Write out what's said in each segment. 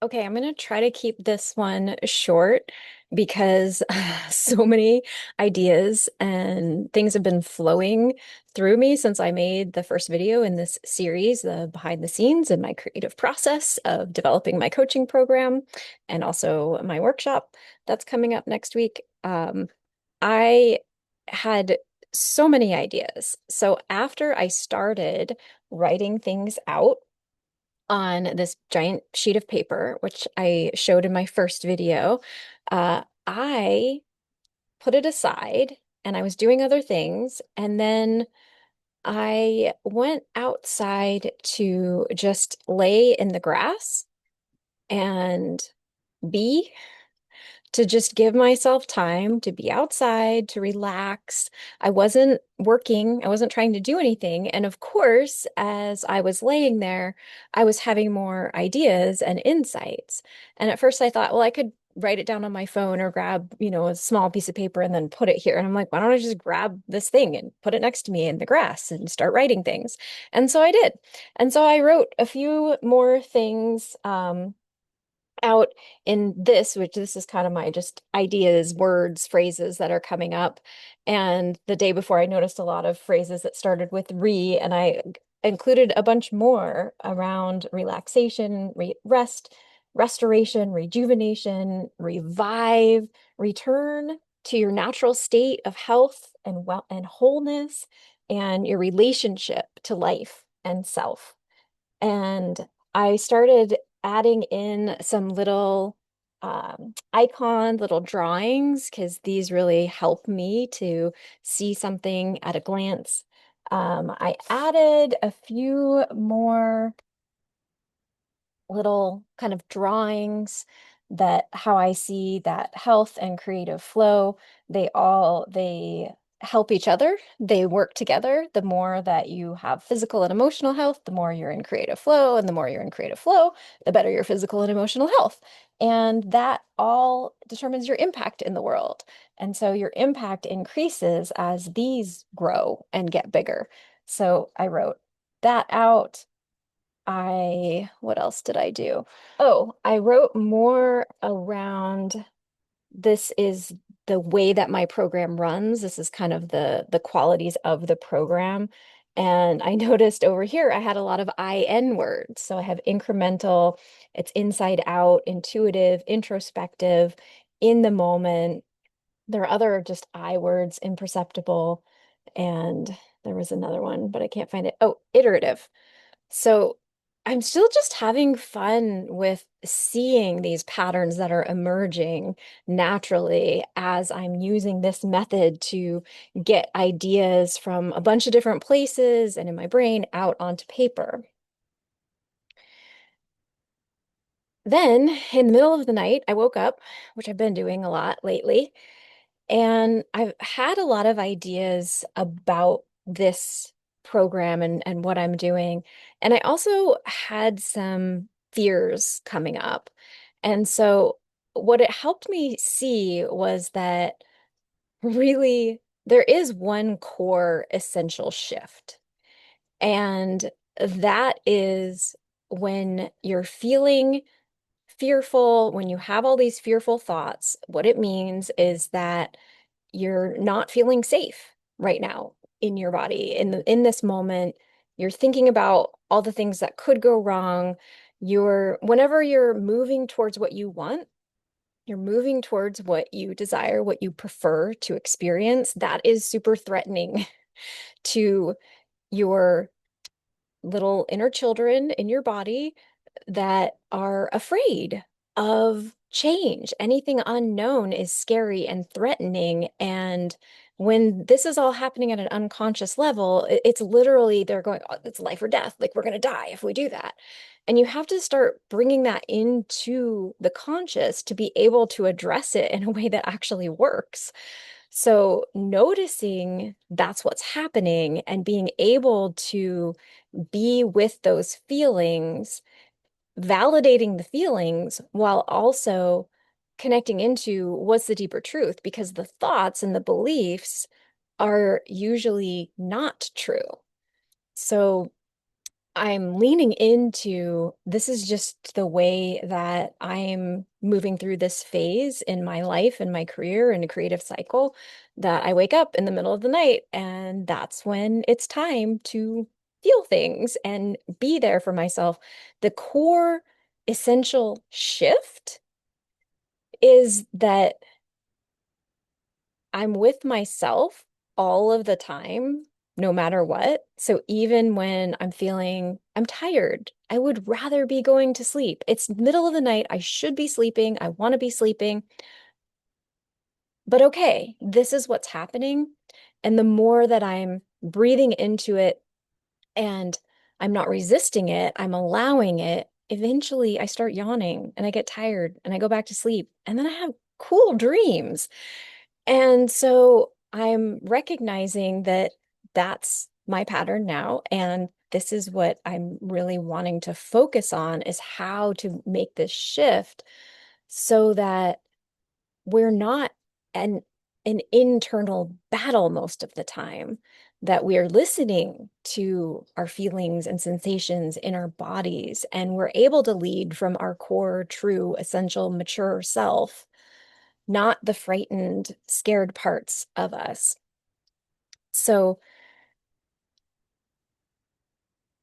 Okay, I'm going to try to keep this one short because so many ideas and things have been flowing through me since I made the first video in this series, the behind the scenes and my creative process of developing my coaching program and also my workshop that's coming up next week. I had so many ideas. So after I started writing things out, on this giant sheet of paper, which I showed in my first video, I put it aside and I was doing other things. And then I went outside to just lay in the grass and be to just give myself time to be outside, to relax. I wasn't working, I wasn't trying to do anything. And of course, as I was laying there, I was having more ideas and insights. And at first I thought, well, I could write it down on my phone or grab, a small piece of paper and then put it here. And I'm like, why don't I just grab this thing and put it next to me in the grass and start writing things? And so I did. And so I wrote a few more things. Out in this, which this is kind of my just ideas, words, phrases that are coming up. And the day before, I noticed a lot of phrases that started with re, and I included a bunch more around relaxation, rest, restoration, rejuvenation, revive, return to your natural state of health and well and wholeness, and your relationship to life and self. And I started adding in some little icons, little drawings, because these really help me to see something at a glance. I added a few more little kind of drawings that how I see that health and creative flow, they help each other. They work together. The more that you have physical and emotional health, the more you're in creative flow, and the more you're in creative flow, the better your physical and emotional health. And that all determines your impact in the world. And so your impact increases as these grow and get bigger. So I wrote that out. What else did I do? Oh, I wrote more around this is the way that my program runs. This is kind of the qualities of the program. And I noticed over here I had a lot of IN words. So I have incremental, it's inside out, intuitive, introspective, in the moment. There are other just I words, imperceptible, and there was another one, but I can't find it. Oh, iterative. So I'm still just having fun with seeing these patterns that are emerging naturally as I'm using this method to get ideas from a bunch of different places and in my brain out onto paper. Then in the middle of the night, I woke up, which I've been doing a lot lately, and I've had a lot of ideas about this program and what I'm doing. And I also had some fears coming up. And so what it helped me see was that really there is one core essential shift. And that is when you're feeling fearful, when you have all these fearful thoughts, what it means is that you're not feeling safe right now in your body. In this moment, you're thinking about all the things that could go wrong. Whenever you're moving towards what you want, you're moving towards what you desire, what you prefer to experience. That is super threatening to your little inner children in your body that are afraid of change. Anything unknown is scary and threatening. And when this is all happening at an unconscious level, it's literally they're going, oh, it's life or death. Like we're going to die if we do that. And you have to start bringing that into the conscious to be able to address it in a way that actually works. So, noticing that's what's happening and being able to be with those feelings, validating the feelings while also connecting into what's the deeper truth, because the thoughts and the beliefs are usually not true. So, I'm leaning into this is just the way that I'm moving through this phase in my life and my career and a creative cycle that I wake up in the middle of the night and that's when it's time to feel things and be there for myself. The core essential shift is that I'm with myself all of the time, no matter what. So even when I'm feeling I'm tired, I would rather be going to sleep. It's middle of the night. I should be sleeping. I want to be sleeping. But okay, this is what's happening. And the more that I'm breathing into it and I'm not resisting it, I'm allowing it. Eventually, I start yawning and I get tired and I go back to sleep. And then I have cool dreams. And so I'm recognizing that that's my pattern now. And this is what I'm really wanting to focus on is how to make this shift so that we're not an an internal battle most of the time, that we're listening to our feelings and sensations in our bodies, and we're able to lead from our core, true, essential, mature self, not the frightened, scared parts of us. So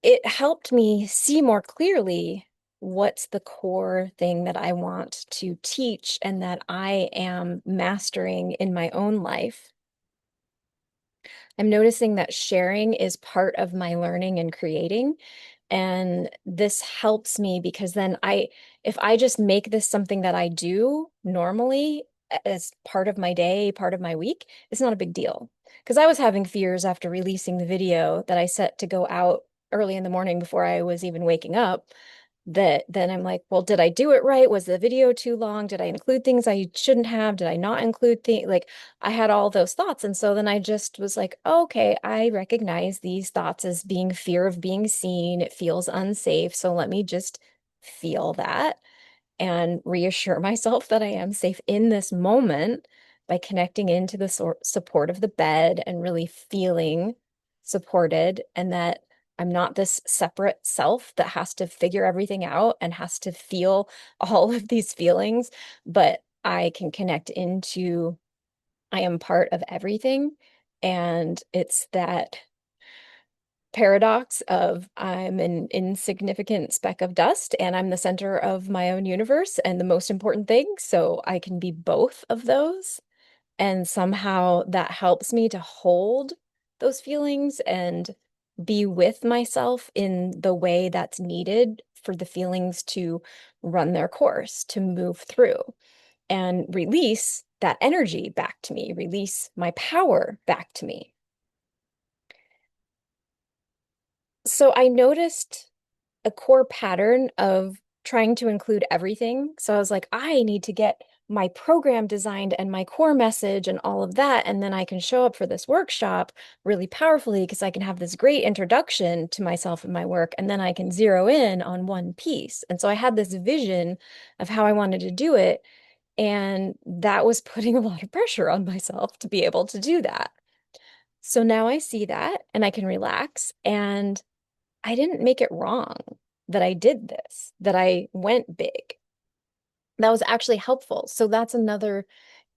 it helped me see more clearly what's the core thing that I want to teach and that I am mastering in my own life. I'm noticing that sharing is part of my learning and creating. And this helps me because then if I just make this something that I do normally as part of my day, part of my week, it's not a big deal. Because I was having fears after releasing the video that I set to go out early in the morning before I was even waking up, that then I'm like, well, did I do it right? Was the video too long? Did I include things I shouldn't have? Did I not include things? Like I had all those thoughts. And so then I just was like, okay, I recognize these thoughts as being fear of being seen. It feels unsafe. So let me just feel that and reassure myself that I am safe in this moment by connecting into the support of the bed and really feeling supported, and that I'm not this separate self that has to figure everything out and has to feel all of these feelings, but I can connect into I am part of everything. And it's that paradox of I'm an insignificant speck of dust and I'm the center of my own universe and the most important thing. So I can be both of those. And somehow that helps me to hold those feelings and be with myself in the way that's needed for the feelings to run their course, to move through and release that energy back to me, release my power back to me. So I noticed a core pattern of trying to include everything. So I was like, I need to get my program designed and my core message and all of that. And then I can show up for this workshop really powerfully because I can have this great introduction to myself and my work. And then I can zero in on one piece. And so I had this vision of how I wanted to do it. And that was putting a lot of pressure on myself to be able to do that. So now I see that and I can relax. And I didn't make it wrong that I did this, that I went big. That was actually helpful. So that's another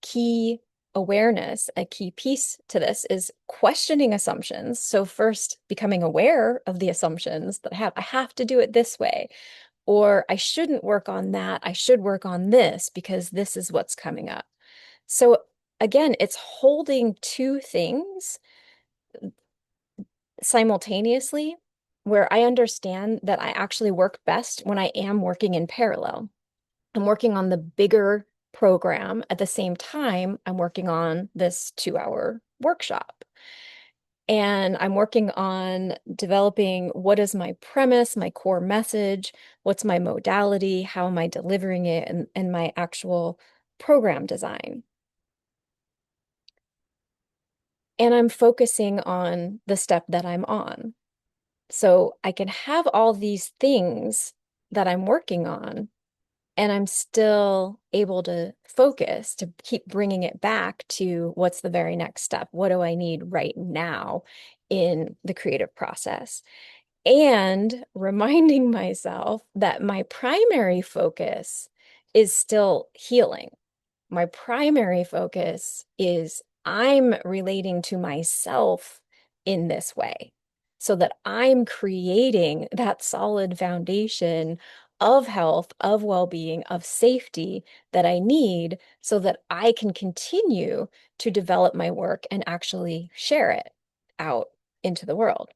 key awareness, a key piece to this is questioning assumptions. So first becoming aware of the assumptions that I have to do it this way, or I shouldn't work on that. I should work on this because this is what's coming up. So again, it's holding two things simultaneously where I understand that I actually work best when I am working in parallel. I'm working on the bigger program at the same time I'm working on this 2 hour workshop. And I'm working on developing what is my premise, my core message, what's my modality, how am I delivering it, and my actual program design. And I'm focusing on the step that I'm on. So I can have all these things that I'm working on, and I'm still able to focus to keep bringing it back to what's the very next step? What do I need right now in the creative process? and reminding myself that my primary focus is still healing. My primary focus is I'm relating to myself in this way so that I'm creating that solid foundation of health, of well-being, of safety that I need so that I can continue to develop my work and actually share it out into the world.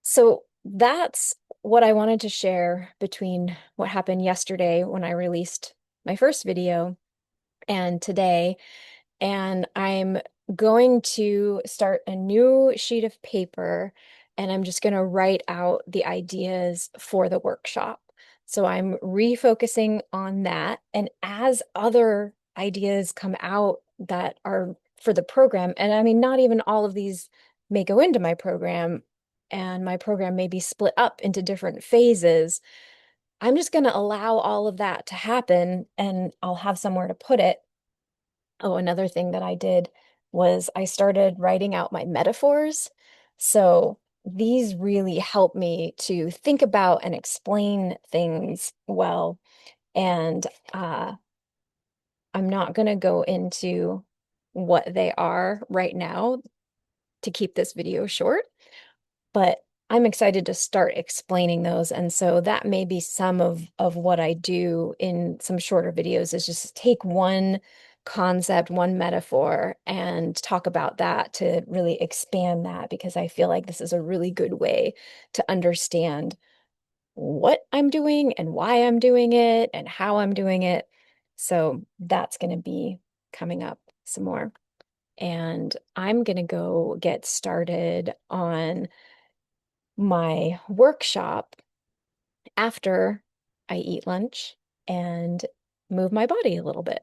So that's what I wanted to share between what happened yesterday when I released my first video and today. And I'm going to start a new sheet of paper and I'm just going to write out the ideas for the workshop. So I'm refocusing on that. And as other ideas come out that are for the program, and I mean, not even all of these may go into my program, and my program may be split up into different phases. I'm just going to allow all of that to happen and I'll have somewhere to put it. Oh, another thing that I did was I started writing out my metaphors. So these really help me to think about and explain things well. And I'm not going to go into what they are right now to keep this video short, but I'm excited to start explaining those. And so that may be some of what I do in some shorter videos is just take one concept, one metaphor, and talk about that to really expand that because I feel like this is a really good way to understand what I'm doing and why I'm doing it and how I'm doing it. So that's going to be coming up some more. And I'm going to go get started on my workshop after I eat lunch and move my body a little bit.